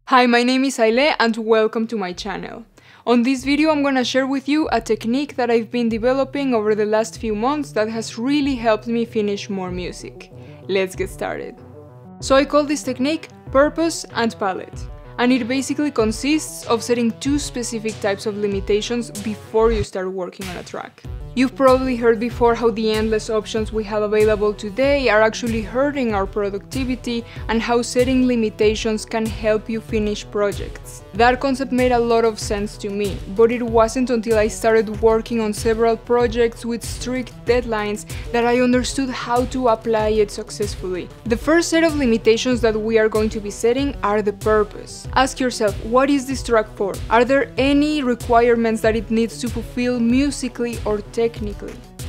Hi, my name is Aile and welcome to my channel. On this video I'm gonna share with you a technique that I've been developing over the last few months that has really helped me finish more music. Let's get started. So I call this technique Purpose and Palette, and it basically consists of setting two specific types of limitations before you start working on a track. You've probably heard before how the endless options we have available today are actually hurting our productivity and how setting limitations can help you finish projects. That concept made a lot of sense to me, but it wasn't until I started working on several projects with strict deadlines that I understood how to apply it successfully. The first set of limitations that we are going to be setting are the purpose. Ask yourself, what is this track for? Are there any requirements that it needs to fulfill musically or technically?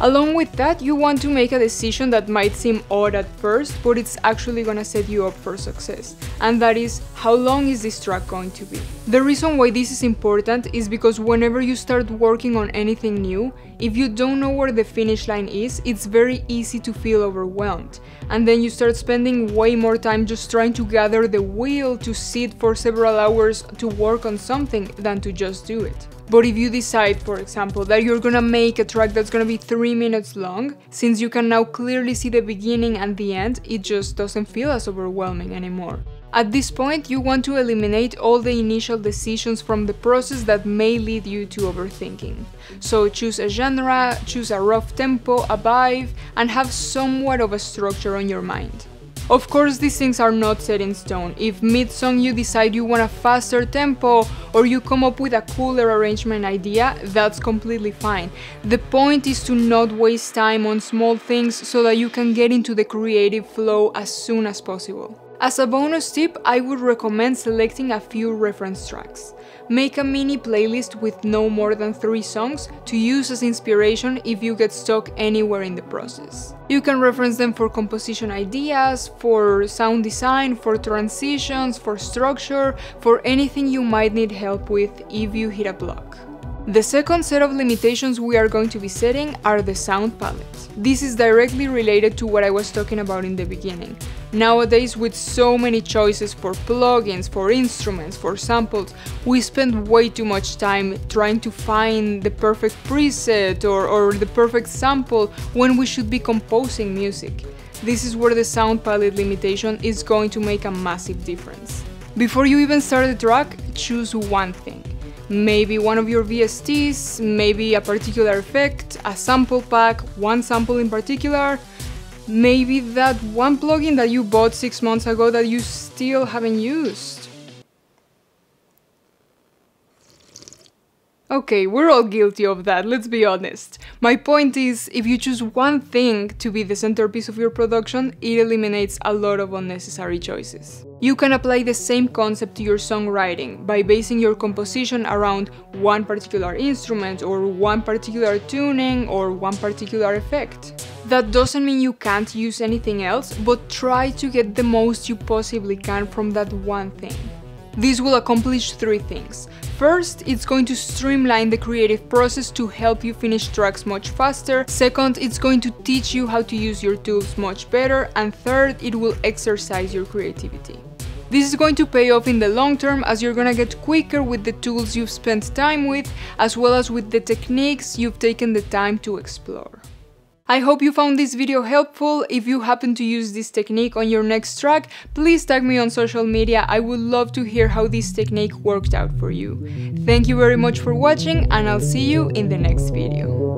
Along with that, you want to make a decision that might seem odd at first, but it's actually gonna set you up for success. And that is, how long is this track going to be? The reason why this is important is because whenever you start working on anything new, if you don't know where the finish line is, it's very easy to feel overwhelmed. And then you start spending way more time just trying to gather the will to sit for several hours to work on something than to just do it. But if you decide, for example, that you're gonna make a track that's gonna be 3 minutes long, since you can now clearly see the beginning and the end, it just doesn't feel as overwhelming anymore. At this point, you want to eliminate all the initial decisions from the process that may lead you to overthinking. So choose a genre, choose a rough tempo, a vibe, and have somewhat of a structure on your mind. Of course, these things are not set in stone. If mid-song you decide you want a faster tempo or you come up with a cooler arrangement idea, that's completely fine. The point is to not waste time on small things so that you can get into the creative flow as soon as possible. As a bonus tip, I would recommend selecting a few reference tracks. Make a mini playlist with no more than 3 songs to use as inspiration if you get stuck anywhere in the process. You can reference them for composition ideas, for sound design, for transitions, for structure, for anything you might need help with if you hit a block. The second set of limitations we are going to be setting are the sound palette. This is directly related to what I was talking about in the beginning. Nowadays, with so many choices for plugins, for instruments, for samples, we spend way too much time trying to find the perfect preset or the perfect sample when we should be composing music. This is where the sound palette limitation is going to make a massive difference. Before you even start the track, choose one thing. Maybe one of your VSTs, maybe a particular effect, a sample pack, one sample in particular, maybe that one plugin that you bought 6 months ago that you still haven't used. Okay, we're all guilty of that, let's be honest. My point is, if you choose one thing to be the centerpiece of your production, it eliminates a lot of unnecessary choices. You can apply the same concept to your songwriting by basing your composition around one particular instrument or one particular tuning or one particular effect. That doesn't mean you can't use anything else, but try to get the most you possibly can from that one thing. This will accomplish 3 things. First, it's going to streamline the creative process to help you finish tracks much faster. Second, it's going to teach you how to use your tools much better. And third, it will exercise your creativity. This is going to pay off in the long term as you're gonna get quicker with the tools you've spent time with, as well as with the techniques you've taken the time to explore. I hope you found this video helpful. If you happen to use this technique on your next track, please tag me on social media. I would love to hear how this technique worked out for you. Thank you very much for watching, and I'll see you in the next video.